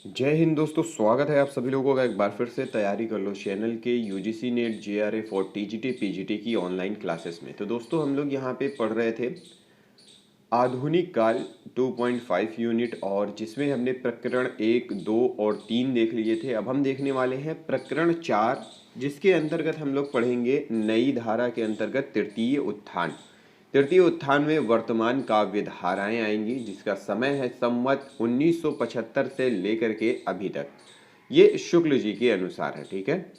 जय हिंद दोस्तों, स्वागत है आप सभी लोगों का एक बार फिर से तैयारी कर लो चैनल के यूजीसी नेट जेआरएफ और टीजीटी पीजीटी की ऑनलाइन क्लासेस में। तो दोस्तों हम लोग यहाँ पे पढ़ रहे थे आधुनिक काल 2.5 यूनिट, और जिसमें हमने प्रकरण 1, 2 और 3 देख लिए थे। अब हम देखने वाले हैं प्रकरण 4, जिसके अंतर्गत हम लोग पढ़ेंगे नई धारा के अंतर्गत तृतीय उत्थान। तृतीय उत्थान में वर्तमान काव्य धाराएं आएंगी, जिसका समय है संवत 1975 से लेकर के अभी तक। ये शुक्ल जी के अनुसार है, ठीक है,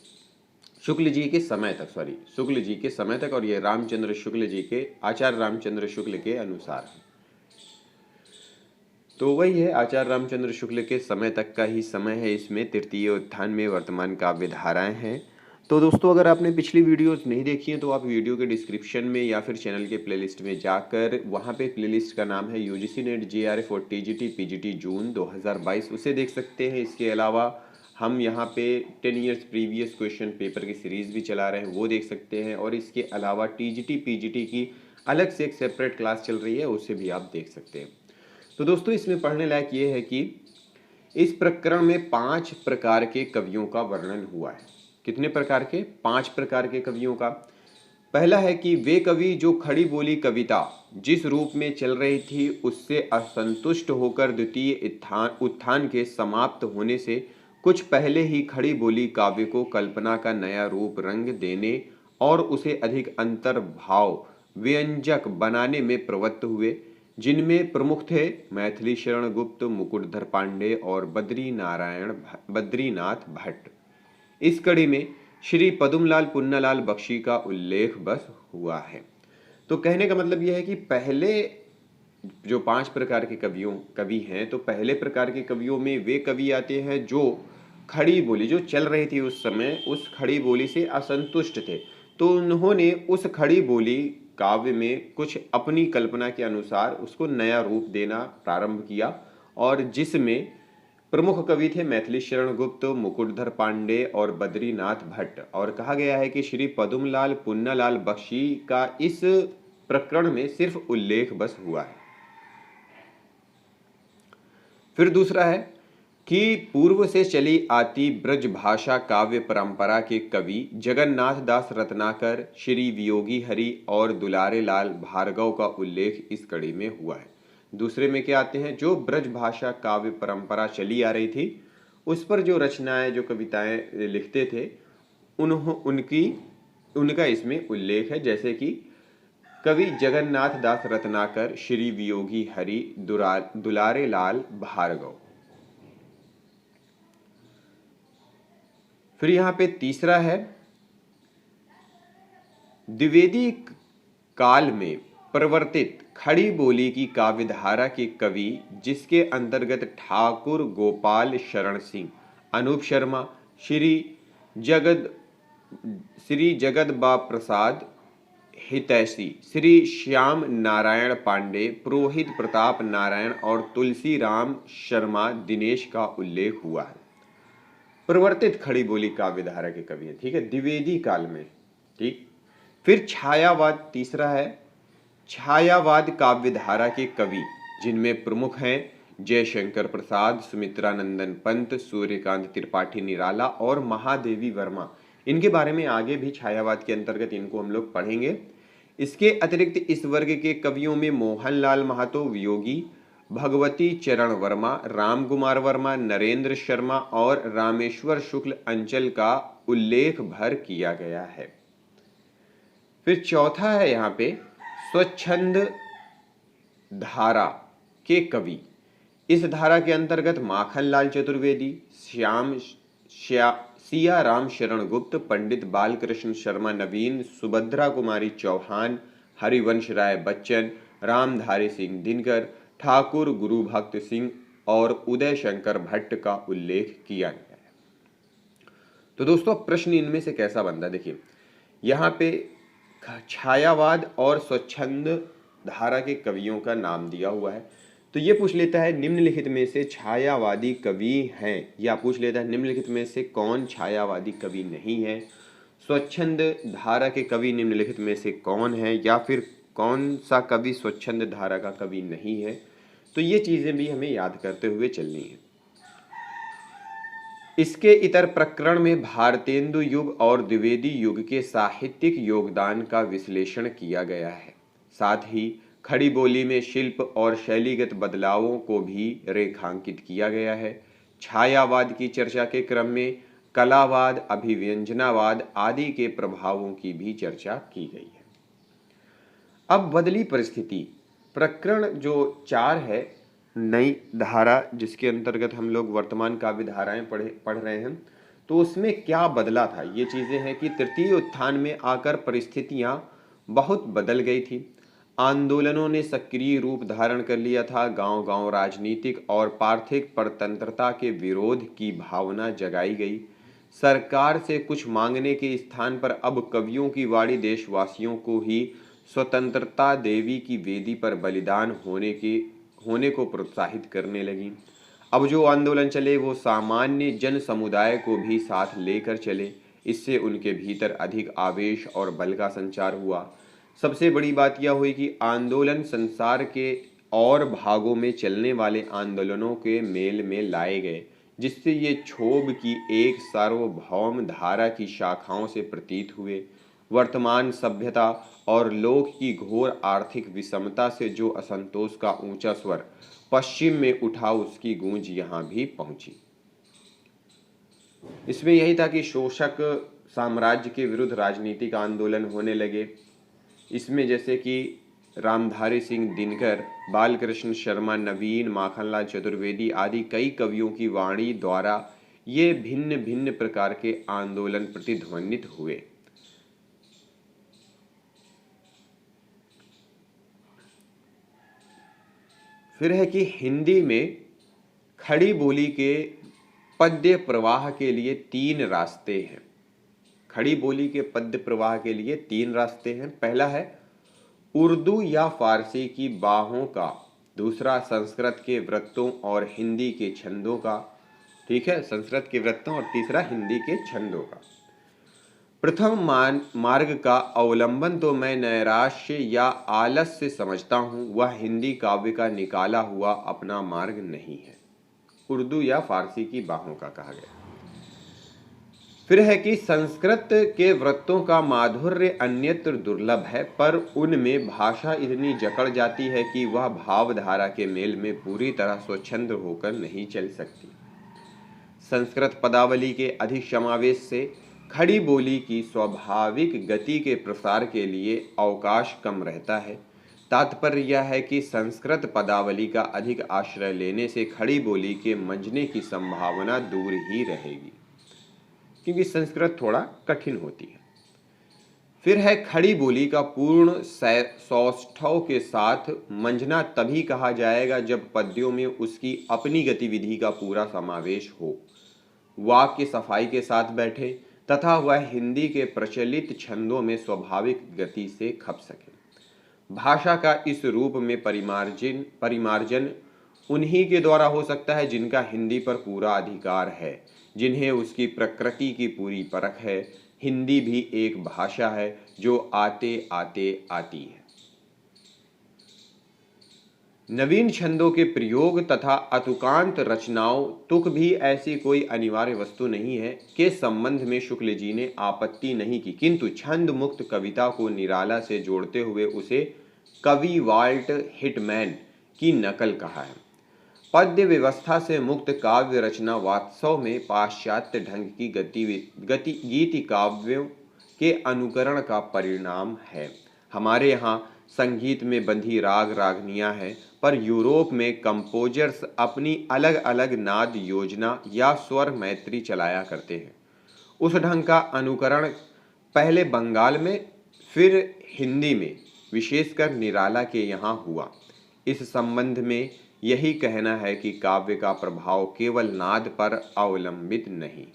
शुक्ल जी के समय तक, शुक्ल जी के समय तक, और ये रामचंद्र शुक्ल जी के, आचार्य रामचंद्र शुक्ल के अनुसार है। तो वही है, आचार्य रामचंद्र शुक्ल के समय तक का ही समय है। इसमें तृतीय उत्थान में वर्तमान काव्य धाराएं हैं। तो दोस्तों अगर आपने पिछली वीडियोस नहीं देखी हैं तो आप वीडियो के डिस्क्रिप्शन में या फिर चैनल के प्लेलिस्ट में जाकर, वहाँ पे प्लेलिस्ट का नाम है यूजीसी नेट जेआरएफ और टीजीटी पीजीटी जून 2022, उसे देख सकते हैं। इसके अलावा हम यहाँ पे 10 ईयर्स प्रीवियस क्वेश्चन पेपर की सीरीज़ भी चला रहे हैं, वो देख सकते हैं। और इसके अलावा टीजीटी पीजीटी की अलग से एक सेपरेट क्लास चल रही है, उसे भी आप देख सकते हैं। तो दोस्तों इसमें पढ़ने लायक ये है कि इस प्रकरण में 5 प्रकार के कवियों का वर्णन हुआ है। कितने प्रकार के? 5 प्रकार के कवियों का। पहला है कि वे कवि जो खड़ी बोली कविता जिस रूप में चल रही थी उससे असंतुष्ट होकर द्वितीय उत्थान के समाप्त होने से कुछ पहले ही खड़ी बोली काव्य को कल्पना का नया रूप रंग देने और उसे अधिक अंतर्भाव व्यंजक बनाने में प्रवृत्त हुए, जिनमें प्रमुख थे मैथिली शरण गुप्त, मुकुटधर पांडे और बद्रीनाथ भट्ट। इस कड़ी में श्री पदुमलाल पुन्नालाल बख्शी का उल्लेख बस हुआ है। तो कहने का मतलब यह है कि पहले जो 5 प्रकार के कवि हैं, तो पहले प्रकार के कवियों में वे कवि आते हैं जो खड़ी बोली जो चल रही थी उस समय, उस खड़ी बोली से असंतुष्ट थे। तो उन्होंने उस खड़ी बोली काव्य में कुछ अपनी कल्पना के अनुसार उसको नया रूप देना प्रारंभ किया, और जिसमें प्रमुख कवि थे मैथिली शरण गुप्त, मुकुटधर पांडे और बद्रीनाथ भट्ट। और कहा गया है कि श्री पदुमलाल पुन्नालाल बख्शी का इस प्रकरण में सिर्फ उल्लेख बस हुआ है। फिर दूसरा है कि पूर्व से चली आती ब्रज भाषा काव्य परंपरा के कवि जगन्नाथ दास रत्नाकर, श्री वियोगी हरि और दुलारे लाल भार्गव का उल्लेख इस कड़ी में हुआ है। दूसरे में क्या आते हैं? जो ब्रज भाषा काव्य परंपरा चली आ रही थी उस पर जो रचनाएं, जो कविताएं लिखते थे, उनका इसमें उल्लेख है, जैसे कि कवि जगन्नाथ दास रत्नाकर, श्री वियोगी हरि, दुलारे लाल भार्गव। फिर यहाँ पे तीसरा है द्विवेदी काल में प्रवर्तित खड़ी बोली की काव्यधारा के कवि, जिसके अंतर्गत ठाकुर गोपाल शरण सिंह, अनूप शर्मा, श्री जगदबा प्रसाद हितैषी, श्री श्याम नारायण पांडे, पुरोहित प्रताप नारायण और तुलसी राम शर्मा दिनेश का उल्लेख हुआ है। प्रवर्तित खड़ी बोली काव्यधारा के कवि हैं, ठीक है, द्विवेदी काल में। ठीक। फिर छायावाद तीसरा है। छायावाद काव्यधारा के कवि जिनमें प्रमुख हैं जयशंकर प्रसाद, सुमित्रानंदन पंत, सूर्यकांत त्रिपाठी निराला और महादेवी वर्मा। इनके बारे में आगे भी छायावाद के अंतर्गत इनको हम लोग पढ़ेंगे। इसके अतिरिक्त इस वर्ग के कवियों में मोहनलाल महतो वियोगी, भगवती चरण वर्मा, राम कुमार वर्मा, नरेंद्र शर्मा और रामेश्वर शुक्ल अंचल का उल्लेख भर किया गया है। फिर चौथा है यहाँ पे स्वच्छंद धारा के कवि। इस धारा के अंतर्गत माखनलाल चतुर्वेदी, सिया राम शरण गुप्त, पंडित बालकृष्ण शर्मा नवीन, सुभद्रा कुमारी चौहान, हरिवंश राय बच्चन, रामधारी सिंह दिनकर, ठाकुर गुरु भक्त सिंह और उदय शंकर भट्ट का उल्लेख किया गया है। तो दोस्तों प्रश्न इनमें से कैसा बनता है? देखिए यहाँ पे छायावाद और स्वच्छंद धारा के कवियों का नाम दिया हुआ है, तो ये पूछ लेता है निम्नलिखित में से छायावादी कवि हैं, या पूछ लेता है निम्नलिखित में से कौन छायावादी कवि नहीं है, स्वच्छंद धारा के कवि निम्नलिखित में से कौन है, या फिर कौन सा कवि स्वच्छंद धारा का कवि नहीं है। तो ये चीज़ें भी हमें याद करते हुए चलनी है। इसके इतर प्रकरण में भारतेंदु युग और द्विवेदी युग के साहित्यिक योगदान का विश्लेषण किया गया है। साथ ही खड़ी बोली में शिल्प और शैलीगत बदलावों को भी रेखांकित किया गया है। छायावाद की चर्चा के क्रम में कलावाद, अभिव्यंजनावाद आदि के प्रभावों की भी चर्चा की गई है। अब बदली परिस्थिति, प्रकरण जो 4 है, नई धारा, जिसके अंतर्गत हम लोग वर्तमान काव्य धाराएं पढ़ रहे हैं, तो उसमें क्या बदला था, ये चीजें हैं कि तृतीय उत्थान में आकर परिस्थितियां बहुत बदल गई थी। आंदोलनों ने सक्रिय रूप धारण कर लिया था। गांव-गांव राजनीतिक और पार्थिक परतंत्रता के विरोध की भावना जगाई गई। सरकार से कुछ मांगने के स्थान पर अब कवियों की वाणी देशवासियों को ही स्वतंत्रता देवी की वेदी पर बलिदान होने को प्रोत्साहित करने लगी। अब जो आंदोलन चले वो सामान्य जन समुदाय को भी साथ लेकर चले। इससे उनके भीतर अधिक आवेश और बल का संचार हुआ। सबसे बड़ी बात यह हुई कि आंदोलन संसार के और भागों में चलने वाले आंदोलनों के मेल में लाए गए, जिससे ये क्षोभ की एक सार्वभौम धारा की शाखाओं से प्रतीत हुए। वर्तमान सभ्यता और लोक की घोर आर्थिक विषमता से जो असंतोष का ऊंचा स्वर पश्चिम में उठा, उसकी गूंज यहाँ भी पहुंची। इसमें यही था कि शोषक साम्राज्य के विरुद्ध राजनीतिक आंदोलन होने लगे। इसमें जैसे कि रामधारी सिंह दिनकर, बालकृष्ण शर्मा, नवीन, माखनलाल चतुर्वेदी आदि कई कवियों की वाणी द्वारा ये भिन्न भिन्न प्रकार के आंदोलन प्रतिध्वनित हुए। फिर है कि हिंदी में खड़ी बोली के पद्य प्रवाह के लिए 3 रास्ते हैं। खड़ी बोली के पद्य प्रवाह के लिए 3 रास्ते हैं। पहला है उर्दू या फारसी की बाहों का, दूसरा संस्कृत के वृत्तों और हिंदी के छंदों का, ठीक है, संस्कृत के वृत्तों, और तीसरा हिंदी के छंदों का। प्रथम मार्ग का अवलंबन तो मैं नैराश्य या आलस से समझता हूँ, वह हिंदी काव्य का निकाला हुआ अपना मार्ग नहीं है। उर्दू या फारसी की बाहों का कहा गया। फिर है कि संस्कृत के वृत्तों का माधुर्य अन्यत्र दुर्लभ है, पर उनमें भाषा इतनी जकड़ जाती है कि वह भावधारा के मेल में पूरी तरह स्वच्छंद होकर नहीं चल सकती। संस्कृत पदावली के अधिक समावेश से खड़ी बोली की स्वाभाविक गति के प्रसार के लिए अवकाश कम रहता है। तात्पर्य यह है कि संस्कृत पदावली का अधिक आश्रय लेने से खड़ी बोली के मंझने की संभावना दूर ही रहेगी, क्योंकि संस्कृत थोड़ा कठिन होती है। फिर है खड़ी बोली का पूर्ण सौष्ठव के साथ मंझना तभी कहा जाएगा जब पद्यों में उसकी अपनी गतिविधि का पूरा समावेश हो, वाक्य सफाई के साथ बैठे तथा वह हिंदी के प्रचलित छंदों में स्वाभाविक गति से खप सके। भाषा का इस रूप में परिमार्जन उन्हीं के द्वारा हो सकता है जिनका हिंदी पर पूरा अधिकार है, जिन्हें उसकी प्रकृति की पूरी परख है। हिंदी भी एक भाषा है जो आते आते आती है। नवीन छंदों के प्रयोग तथा अतुकांत रचनाओं तुक भी ऐसी कोई अनिवार्य वस्तु नहीं है के संबंध में शुक्ल जी ने आपत्ति नहीं की, किंतु छंद मुक्त कविता को निराला से जोड़ते हुए उसे कवि वाल्ट हिटमैन की नकल कहा है। पद्य व्यवस्था से मुक्त काव्य रचना वास्तव में पाश्चात्य ढंग की गीति काव्यों के अनुकरण का परिणाम है। हमारे यहाँ संगीत में बंधी राग रागनियाँ हैं, पर यूरोप में कंपोजर्स अपनी अलग अलग नाद योजना या स्वर मैत्री चलाया करते हैं। उस ढंग का अनुकरण पहले बंगाल में, फिर हिंदी में, विशेषकर निराला के यहाँ हुआ। इस संबंध में यही कहना है कि काव्य का प्रभाव केवल नाद पर अवलंबित नहीं,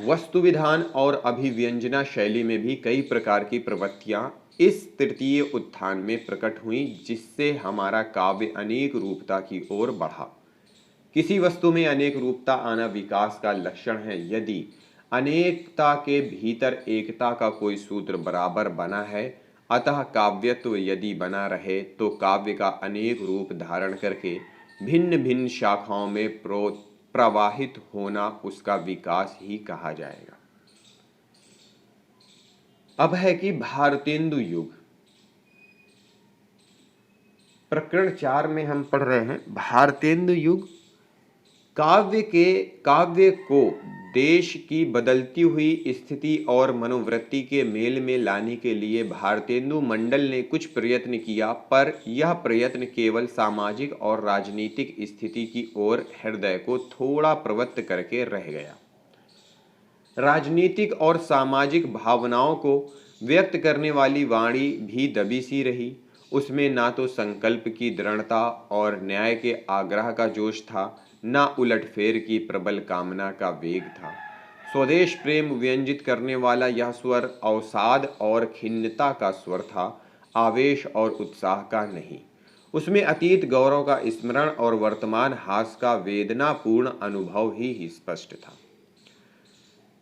वस्तु विधान और अभिव्यंजना शैली में भी कई प्रकार की प्रवृत्तियां इस तृतीय उत्थान में प्रकट हुई, जिससे हमारा काव्य अनेक रूपता की ओर बढ़ा। किसी वस्तु में अनेक रूपता आना विकास का लक्षण है। यदि अनेकता के भीतर एकता का कोई सूत्र बराबर बना है, अतः काव्यत्व यदि बना रहे तो काव्य का अनेक रूप धारण करके भिन्न भिन्न शाखाओं में प्रवाहित होना उसका विकास ही कहा जाएगा। अब है कि भारतेंदु युग। प्रकरण 4 में हम पढ़ रहे हैं भारतेंदु युग। काव्य को देश की बदलती हुई स्थिति और मनोवृत्ति के मेल में लाने के लिए भारतेंदु मंडल ने कुछ प्रयत्न किया, पर यह प्रयत्न केवल सामाजिक और राजनीतिक स्थिति की ओर हृदय को थोड़ा प्रवृत्त करके रह गया। राजनीतिक और सामाजिक भावनाओं को व्यक्त करने वाली वाणी भी दबी सी रही। उसमें ना तो संकल्प की दृढ़ता और न्याय के आग्रह का जोश था, ना उलटफेर की प्रबल कामना का वेग था। स्वदेश प्रेम व्यंजित करने वाला यह स्वर अवसाद और खिन्नता का स्वर था, आवेश और उत्साह का नहीं। उसमें अतीत गौरव का स्मरण और वर्तमान हास का वेदनापूर्ण अनुभव ही स्पष्ट था।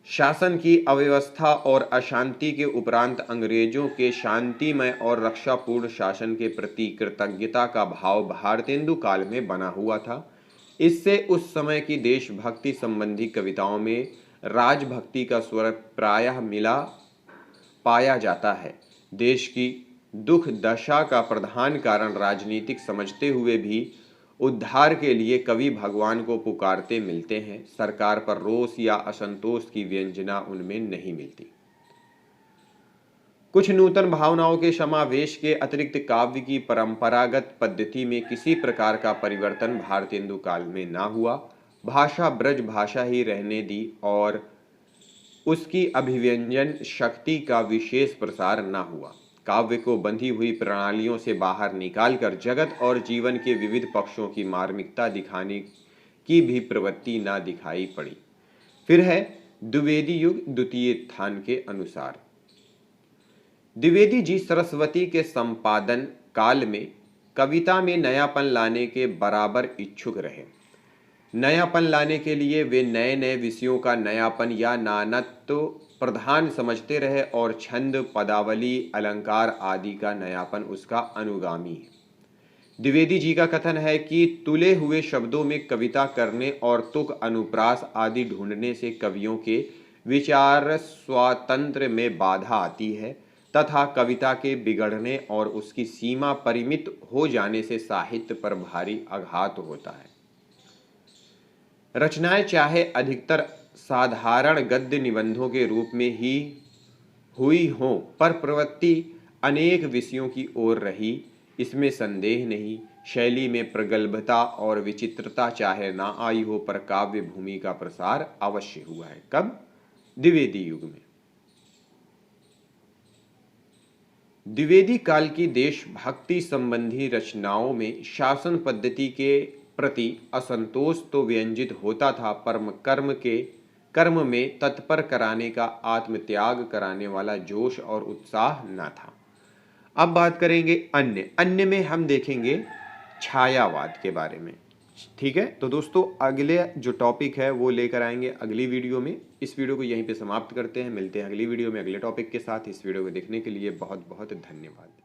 शासन की अव्यवस्था और अशांति के उपरांत अंग्रेजों के शांतिमय और रक्षापूर्ण शासन के प्रति कृतज्ञता का भाव भारतेंदु काल में बना हुआ था। इससे उस समय की देशभक्ति संबंधी कविताओं में राजभक्ति का स्वर प्रायः मिला पाया जाता है। देश की दुख दशा का प्रधान कारण राजनीतिक समझते हुए भी उद्धार के लिए कवि भगवान को पुकारते मिलते हैं। सरकार पर रोष या असंतोष की व्यंजना उनमें नहीं मिलती। कुछ नूतन भावनाओं के समावेश के अतिरिक्त काव्य की परंपरागत पद्धति में किसी प्रकार का परिवर्तन भारतेंदु काल में ना हुआ। भाषा ब्रज भाषा ही रहने दी और उसकी अभिव्यंजन शक्ति का विशेष प्रसार ना हुआ। काव्य को बंधी हुई प्रणालियों से बाहर निकालकर जगत और जीवन के विविध पक्षों की मार्मिकता दिखाने की भी प्रवृत्ति ना दिखाई पड़ी। फिर है द्विवेदी युग द्वितीय स्थान के अनुसार। द्विवेदी जी सरस्वती के संपादन काल में कविता में नयापन लाने के बराबर इच्छुक रहे। नयापन लाने के लिए वे नए नए विषयों का नयापन या नानत्व प्रधान समझते रहे और छंद, पदावली, अलंकार आदि का नयापन उसका अनुगामी है। द्विवेदी जी का कथन है कि तुले हुए शब्दों में कविता करने और तुक, अनुप्रास आदि ढूंढने से कवियों के विचार स्वातंत्र्य में बाधा आती है तथा कविता के बिगड़ने और उसकी सीमा परिमित हो जाने से साहित्य पर भारी आघात होता है। रचनाएं चाहे अधिकतर साधारण गद्य निबंधों के रूप में ही हुई हों, पर प्रवृत्ति अनेक विषयों की ओर रही, इसमें संदेह नहीं। शैली में प्रगल्भता और विचित्रता चाहे ना आई हो, पर काव्य भूमि का प्रसार अवश्य हुआ है। कब? द्विवेदी युग में। द्विवेदी काल की देशभक्ति संबंधी रचनाओं में शासन पद्धति के प्रति असंतोष तो व्यंजित होता था, पर कर्म में तत्पर कराने का, आत्मत्याग कराने वाला जोश और उत्साह न था। अब बात करेंगे अन्य में हम देखेंगे छायावाद के बारे में। ठीक है, तो दोस्तों अगले जो टॉपिक है वो लेकर आएंगे अगली वीडियो में। इस वीडियो को यहीं पे समाप्त करते हैं। मिलते हैं अगली वीडियो में अगले टॉपिक के साथ। इस वीडियो को देखने के लिए बहुत बहुत धन्यवाद।